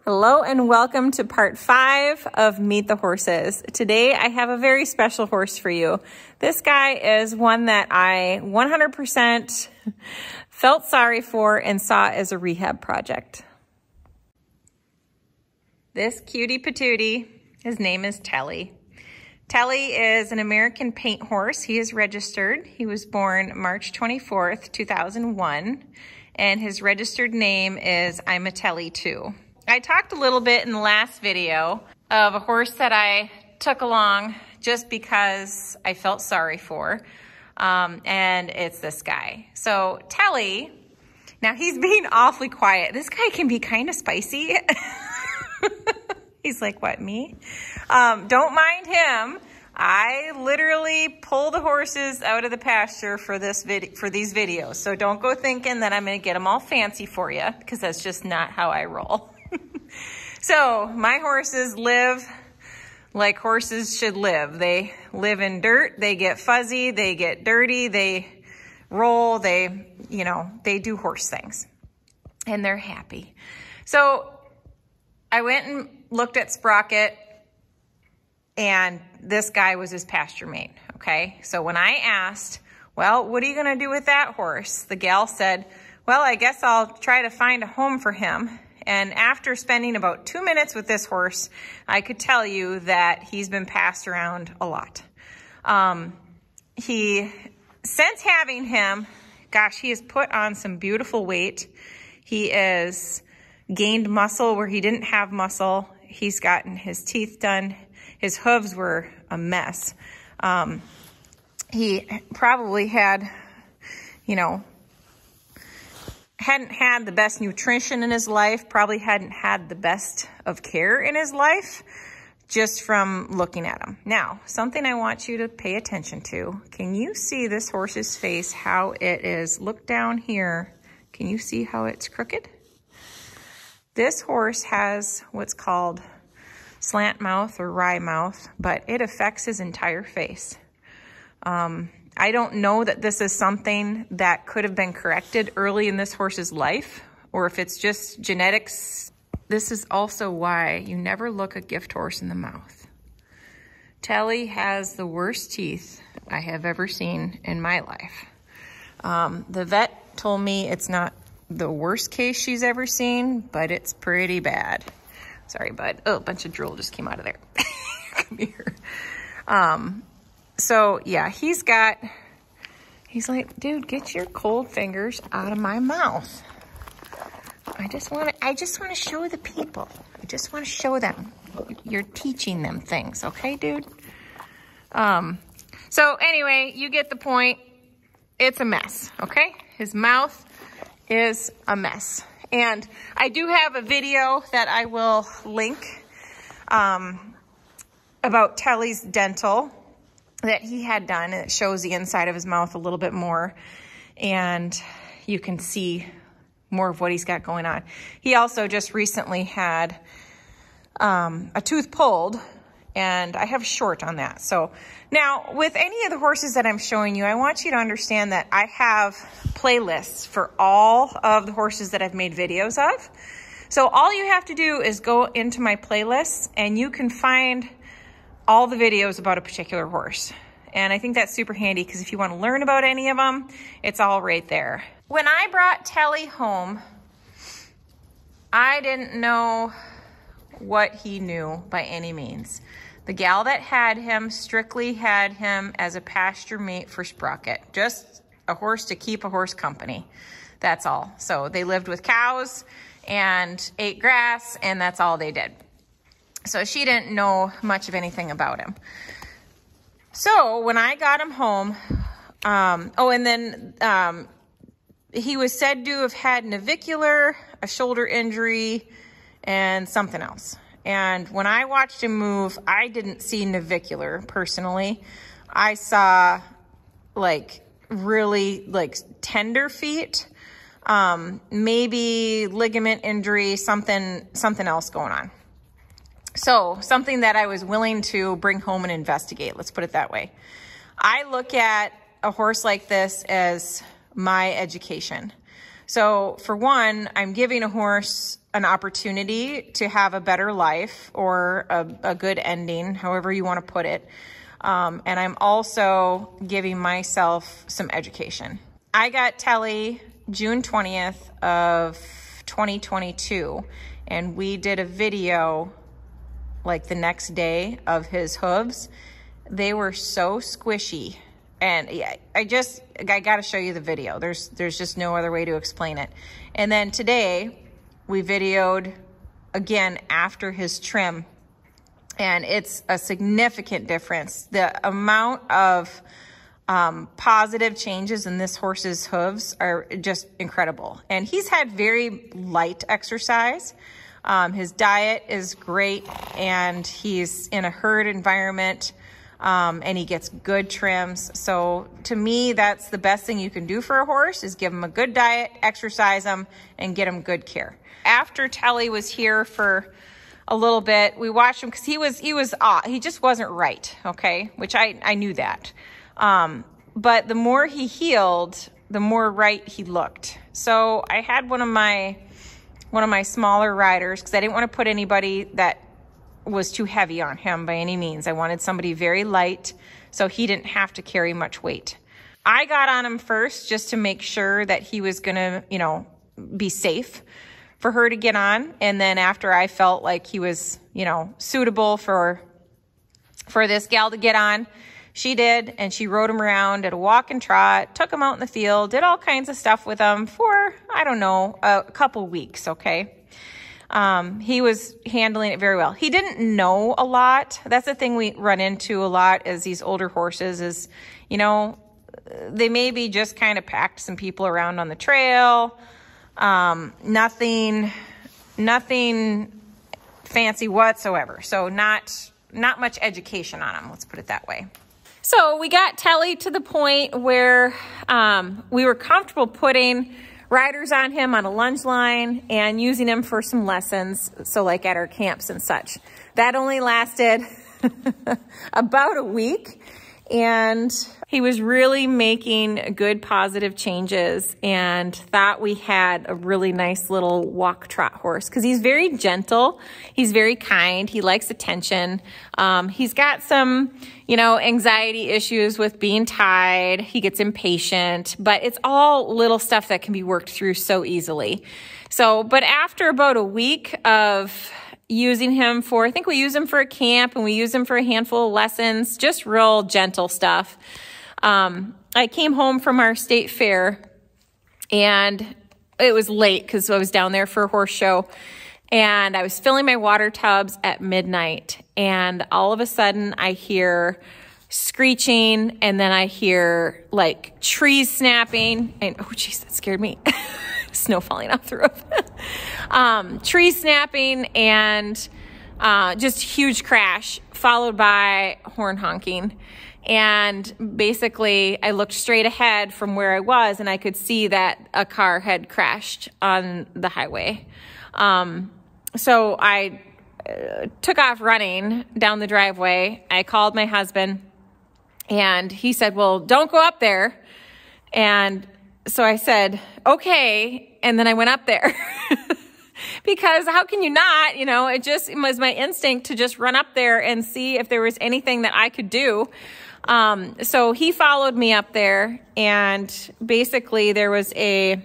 Hello and welcome to part 5 of Meet the Horses. Today I have a very special horse for you. This guy is one that I 100% felt sorry for and saw as a rehab project. This cutie patootie, his name is Telly. Telly is an American paint horse. He is registered. He was born March 24th, 2001, and his registered name is I'm a Telly too. I talked a little bit in the last video of a horse that I took along just because I felt sorry for, and it's this guy. So Telly, now he's being awfully quiet. This guy can be kind of spicy. He's like, what, me? Don't mind him. I literally pull the horses out of the pasture for these videos. So don't go thinking that I'm gonna get them all fancy for you, because that's just not how I roll. So my horses live like horses should live. They live in dirt, they get fuzzy, they get dirty, they roll, they do horse things, and they're happy. So I went and looked at Sprocket, and this guy was his pasture mate, okay? So when I asked, well, what are you gonna do with that horse? The gal said, well, I guess I'll try to find a home for him. And after spending about 2 minutes with this horse, I could tell you that he's been passed around a lot. Since having him, gosh, he has put on some beautiful weight. He has gained muscle where he didn't have muscle. He's gotten his teeth done. His hooves were a mess. He probably had, hadn't had the best nutrition in his life, probably hadn't had the best of care in his life, just from looking at him. Now, something I want you to pay attention to. Can you see this horse's face, how it is? Look down here. Can you see how it's crooked? This horse has what's called slant mouth or wry mouth, but it affects his entire face. I don't know that this is something that could have been corrected early in this horse's life, or if it's just genetics. This is also why you never look a gift horse in the mouth. Telly has the worst teeth I have ever seen in my life. The vet told me it's not the worst case she's ever seen, but it's pretty bad. Sorry, bud. Oh, a bunch of drool just came out of there. Come here. So yeah, he's like, dude, get your cold fingers out of my mouth. I just want to show the people. I just want to show them. You're teaching them things, okay, dude? So anyway, you get the point. It's a mess, okay? His mouth is a mess. And I do have a video that I will link about Telly's dental that he had done, and it shows the inside of his mouth a little bit more, and you can see more of what he's got going on. He also just recently had a tooth pulled, and I have short on that. So now with any of the horses that I'm showing you, I want you to understand that I have playlists for all of the horses that I've made videos of. So all you have to do is go into my playlists, and you can find all the videos about a particular horse. And I think that's super handy, because if you want to learn about any of them, it's all right there. When I brought Telly home, I didn't know what he knew by any means. The gal that had him strictly had him as a pasture mate for Sprocket, just a horse to keep a horse company. That's all. So they lived with cows and ate grass, and that's all they did. So she didn't know much of anything about him. So when I got him home, he was said to have had navicular, a shoulder injury, and something else. And when I watched him move, I didn't see navicular personally. I saw really tender feet, maybe ligament injury, something else going on. So something that I was willing to bring home and investigate, let's put it that way. I look at a horse like this as my education. So for one, I'm giving a horse an opportunity to have a better life or a good ending, however you want to put it. And I'm also giving myself some education. I got Telly June 20th of 2022, and we did a video like the next day of his hooves. They were so squishy. And I got to show you the video. There's just no other way to explain it. And then today we videoed again after his trim, and it's a significant difference. The amount of positive changes in this horse's hooves are just incredible. And he's had very light exercise. His diet is great, and he's in a herd environment. And he gets good trims. So to me, that's the best thing you can do for a horse, is give him a good diet, exercise him, and get him good care. After Telly was here for a little bit, we watched him because he just wasn't right. Okay. Which I knew that. But the more he healed, the more right he looked. So I had one of my smaller riders, because I didn't want to put anybody that was too heavy on him by any means. I wanted somebody very light so he didn't have to carry much weight. I got on him first just to make sure that he was gonna, be safe for her to get on. And then after I felt like he was, suitable for this gal to get on, she did, and she rode him around at a walk and trot, took him out in the field, did all kinds of stuff with him for, I don't know, a couple weeks, okay? He was handling it very well. He didn't know a lot. That's the thing we run into a lot as these older horses is, they maybe just kind of packed some people around on the trail. Nothing fancy whatsoever. So not much education on them. Let's put it that way. So we got Telly to the point where, we were comfortable putting riders on him on a lunge line and using him for some lessons. So like at our camps and such. That only lasted about a week, and he was really making good positive changes, and thought we had a really nice little walk trot horse, because he's very gentle. He's very kind. He likes attention. He's got some, anxiety issues with being tied. He gets impatient, but it's all little stuff that can be worked through so easily. So, but after about a week of using him I think we used him for a camp, and we used him for a handful of lessons, just real gentle stuff. I came home from our state fair, and it was late because I was down there for a horse show, and I was filling my water tubs at midnight, and all of a sudden I hear screeching, and then I hear like trees snapping, and oh geez, that scared me. Snow falling off the roof. Trees snapping, and just huge crash followed by horn honking. And basically I looked straight ahead from where I was, and I could see that a car had crashed on the highway. So I took off running down the driveway. I called my husband, and he said, well, don't go up there. And so I said, okay. And then I went up there because how can you not, it was my instinct to just run up there and see if there was anything that I could do. So he followed me up there, and basically there was a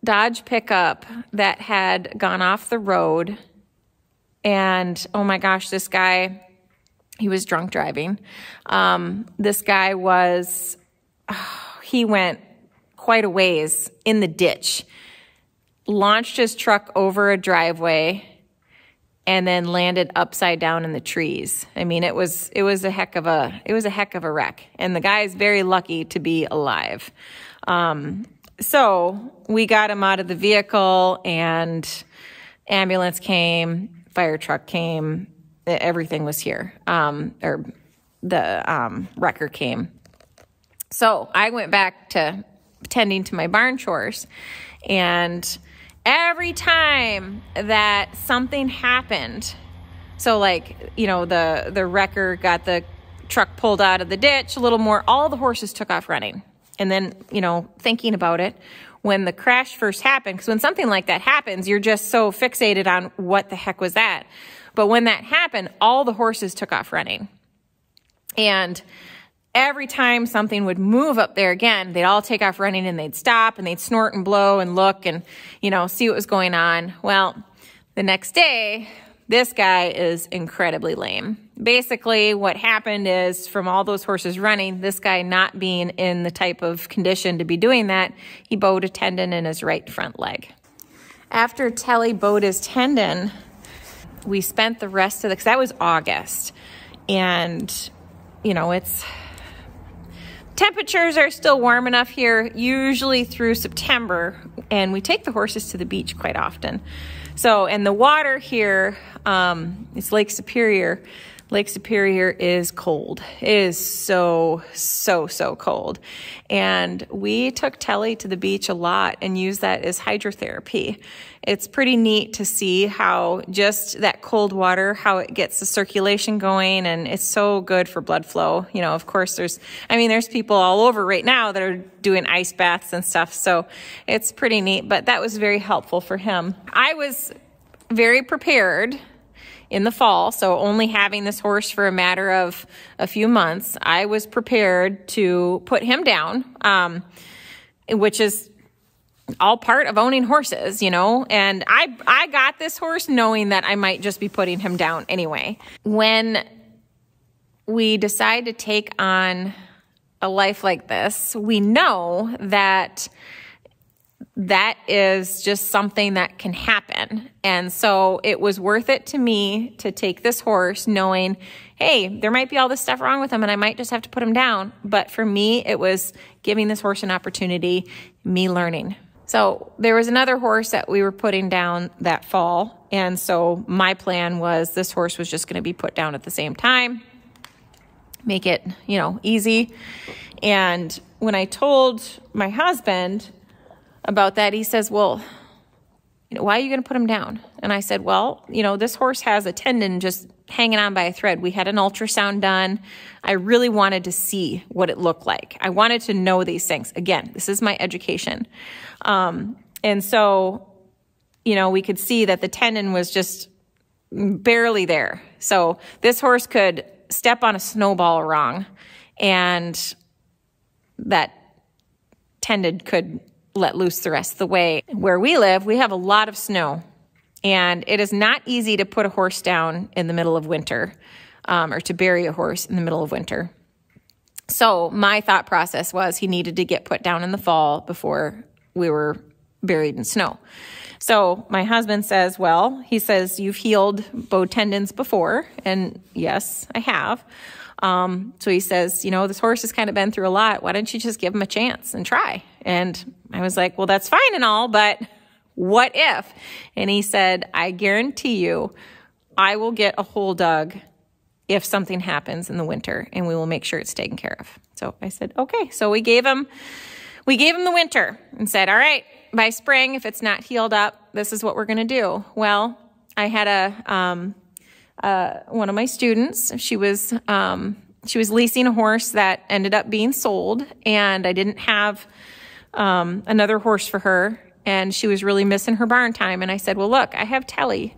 Dodge pickup that had gone off the road, and oh my gosh, this guy, he was drunk driving. This guy he went quite a ways in the ditch, launched his truck over a driveway, and then landed upside down in the trees. I mean, it was a heck of a wreck, and the guy is very lucky to be alive. So we got him out of the vehicle, and ambulance came, fire truck came, everything was here. Or the wrecker came. So I went back to tending to my barn chores, and every time that something happened, so like, the wrecker got the truck pulled out of the ditch a little more, all the horses took off running. And then, thinking about it, when the crash first happened, because when something like that happens, you're just so fixated on what the heck was that. But when that happened, all the horses took off running. And every time something would move up there again, they'd all take off running and they'd stop and they'd snort and blow and look and, see what was going on. Well, the next day, this guy is incredibly lame. Basically, what happened is from all those horses running, this guy not being in the type of condition to be doing that, he bowed a tendon in his right front leg. After Telly bowed his tendon, we spent the rest of because that was August. And, temperatures are still warm enough here, usually through September, and we take the horses to the beach quite often. So, and the water here, it's Lake Superior. Lake Superior is cold. It is so cold. And we took Telly to the beach a lot and used that as hydrotherapy. It's pretty neat to see how just that cold water, how it gets the circulation going, and it's so good for blood flow. Of course, there's people all over right now that are doing ice baths and stuff, so it's pretty neat, but that was very helpful for him. I was very prepared in the fall, so only having this horse for a matter of a few months, I was prepared to put him down, which is all part of owning horses, and I got this horse knowing that I might just be putting him down anyway. When we decide to take on a life like this, we know that is just something that can happen. And so it was worth it to me to take this horse knowing, hey, there might be all this stuff wrong with him and I might just have to put him down. But for me, it was giving this horse an opportunity, me learning. So there was another horse that we were putting down that fall. And so my plan was this horse was just going to be put down at the same time, make it, easy. And when I told my husband about that, he says, well, why are you going to put him down? And I said, well, this horse has a tendon just hanging on by a thread. We had an ultrasound done. I really wanted to see what it looked like. I wanted to know these things. Again, this is my education. And so, we could see that the tendon was just barely there. So this horse could step on a snowball wrong and that tendon could let loose the rest of the way. Where we live, we have a lot of snow, and it is not easy to put a horse down in the middle of winter, or to bury a horse in the middle of winter. So my thought process was he needed to get put down in the fall before we were buried in snow. So my husband says, well, he says, you've healed bow tendons before, and yes, I have. So he says, this horse has kind of been through a lot. Why don't you just give him a chance and try? And I was like, well, that's fine and all, but what if? And he said, I guarantee you, I will get a hole dug if something happens in the winter, and we will make sure it's taken care of. So I said, okay. So we gave him the winter and said, all right, by spring, if it's not healed up, this is what we're going to do. Well, I had one of my students, she was leasing a horse that ended up being sold, and I didn't have another horse for her, and she was really missing her barn time. And I said, well, look, I have Telly,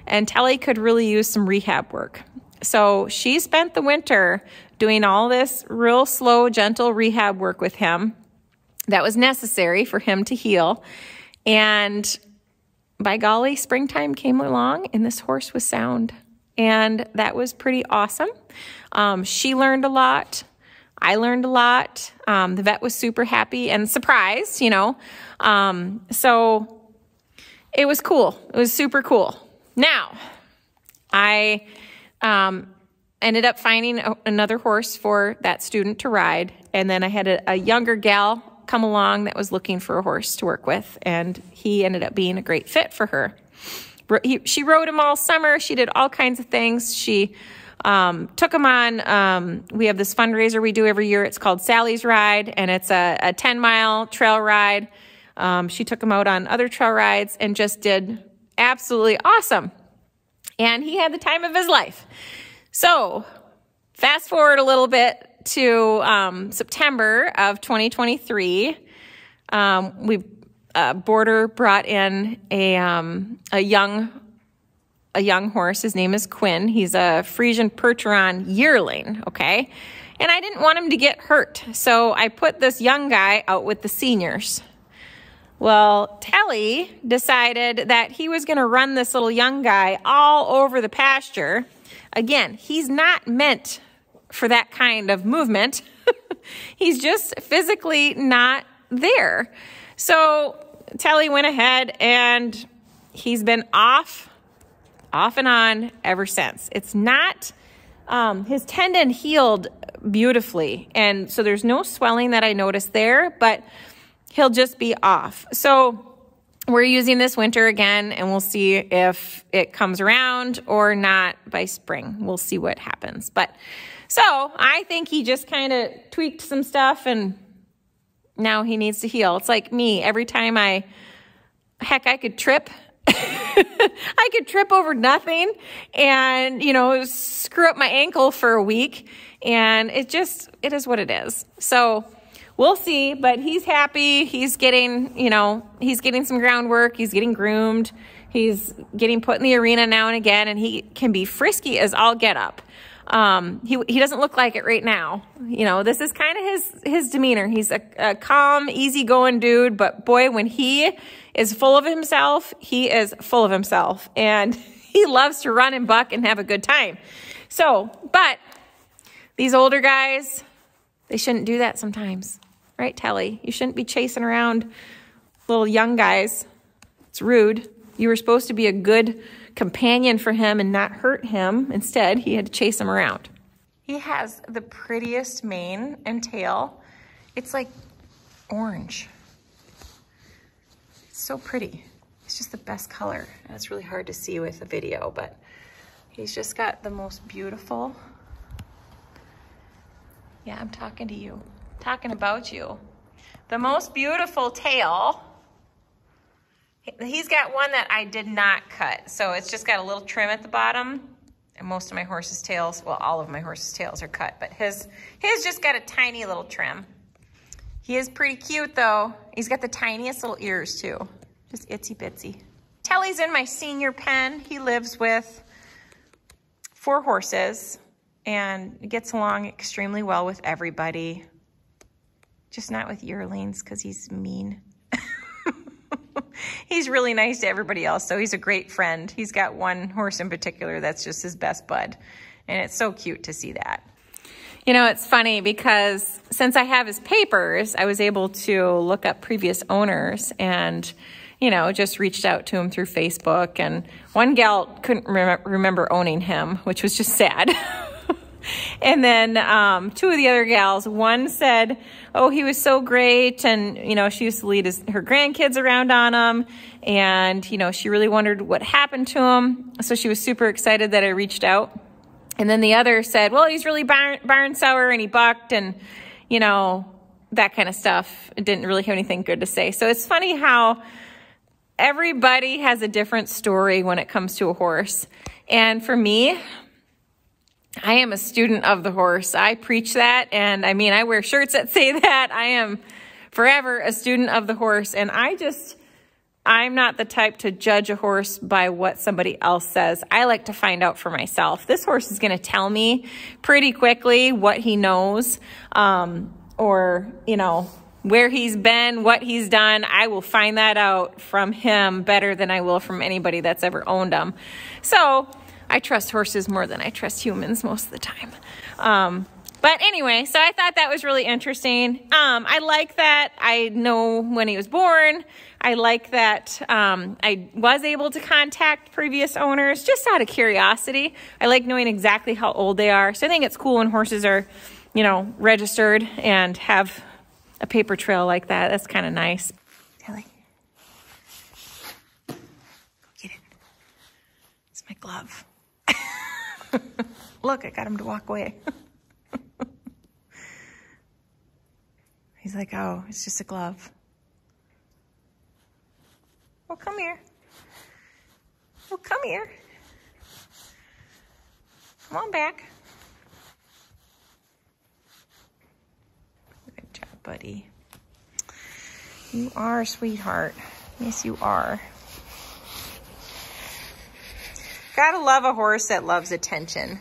and Telly could really use some rehab work. So she spent the winter doing all this real slow, gentle rehab work with him that was necessary for him to heal. And by golly, springtime came along and this horse was sound. And that was pretty awesome. She learned a lot. I learned a lot. The vet was super happy and surprised, So it was cool. It was super cool. Now, I ended up finding another horse for that student to ride. And then I had a younger gal come along that was looking for a horse to work with. And he ended up being a great fit for her. She rode him all summer. She did all kinds of things. She took him on, we have this fundraiser we do every year. It's called Sally's Ride, and it's a 10-mile trail ride. She took him out on other trail rides and just did absolutely awesome. And he had the time of his life. So fast forward a little bit, to September of 2023, Border brought in a young horse. His name is Quinn. He's a Frisian Percheron yearling, okay? And I didn't want him to get hurt, so I put this young guy out with the seniors. Well, Telly decided that he was going to run this little young guy all over the pasture. Again, he's not meant for that kind of movement. He's just physically not there. So Telly went ahead and he's been off and on ever since. It's not, his tendon healed beautifully. And so there's no swelling that I noticed there, but he'll just be off. So we're using this winter again, and we'll see if it comes around or not by spring. We'll see what happens. But so I think he just kind of tweaked some stuff, and now he needs to heal. It's like me. Every time I could trip. I could trip over nothing and, screw up my ankle for a week. And it is what it is. So we'll see, but he's happy. He's getting, he's getting some groundwork. He's getting groomed. He's getting put in the arena now and again, and he can be frisky as all get up. He doesn't look like it right now. This is kind of his demeanor. He's a calm, easygoing dude, but boy, when he is full of himself, he is full of himself, and he loves to run and buck and have a good time. So, but these older guys, they shouldn't do that sometimes, right, Telly? You shouldn't be chasing around little young guys. It's rude. You were supposed to be a good companion for him and not hurt him. Instead, he had to chase him around. He has the prettiest mane and tail. It's like orange. It's so pretty. It's just the best color. And it's really hard to see with the video, but he's just got the most beautiful. Yeah, I'm talking to you. Talking about you. The most beautiful tail. He's got one that I did not cut, so it's just got a little trim at the bottom. And most of my horse's tails, well, all of my horse's tails are cut, but his just got a tiny little trim. He is pretty cute, though. He's got the tiniest little ears, too. Just itsy bitsy. Telly's in my senior pen. He lives with 4 horses and gets along extremely well with everybody. Just not with yearlings, because he's mean. He's really nice to everybody else, so he's a great friend. He's got one horse in particular that's just his best bud, and it's so cute to see that. It's funny because since I have his papers, I was able to look up previous owners and, just reached out to him through Facebook, and one gal couldn't remember owning him, which was just sad. And then 2 of the other gals, one said, oh, he was so great, and, she used to lead her grandkids around on him, and, she really wondered what happened to him, so she was super excited that I reached out. And then the other said, well, he's really barn sour, and he bucked, and, that kind of stuff. It didn't really have anything good to say. So it's funny how everybody has a different story when it comes to a horse. And for me, I am a student of the horse. I preach that, and I wear shirts that say that. I am forever a student of the horse, and I'm not the type to judge a horse by what somebody else says. I like to find out for myself. This horse is going to tell me pretty quickly what he knows, or, where he's been, what he's done. I will find that out from him better than I will from anybody that's ever owned him. So I trust horses more than I trust humans most of the time. But anyway, so I thought that was really interesting. I like that I know when he was born. I like that I was able to contact previous owners just out of curiosity. I like knowing exactly how old they are. So I think it's cool when horses are, registered and have a paper trail like that. That's kind of nice. Telly, go get it. It's my glove. Look, I got him to walk away. He's like, oh, it's just a glove. Well, come here. Well, come here. Come on back. buddy. You are, sweetheart. Yes, you are. Gotta love a horse that loves attention.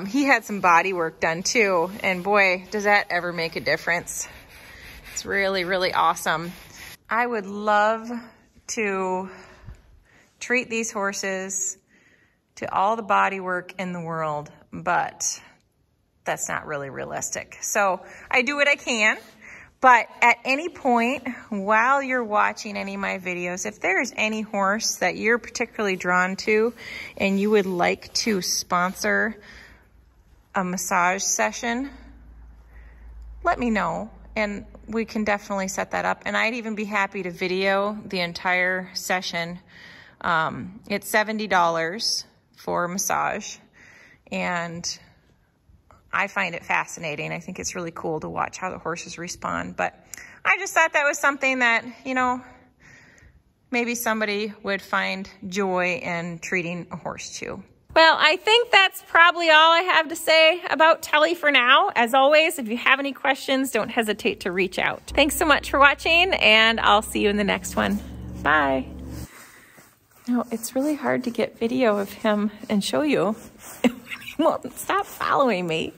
He had some body work done too, and boy, does that ever make a difference. It's really, really awesome. I would love to treat these horses to all the body work in the world, but that's not really realistic. So I do what I can. But at any point, while you're watching any of my videos, if there's any horse that you're particularly drawn to and you would like to sponsor a massage session, let me know and we can definitely set that up. And I'd even be happy to video the entire session. It's $70 for a massage, and I find it fascinating. I think it's really cool to watch how the horses respond. But I just thought that was something that, you know, maybe somebody would find joy in treating a horse to. Well, I think that's probably all I have to say about Telly for now. As always, if you have any questions, don't hesitate to reach out. Thanks so much for watching, and I'll see you in the next one. Bye. No, it's really hard to get video of him and show you. He won't stop following me.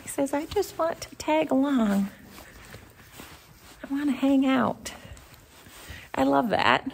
He says, I just want to tag along. I want to hang out. I love that.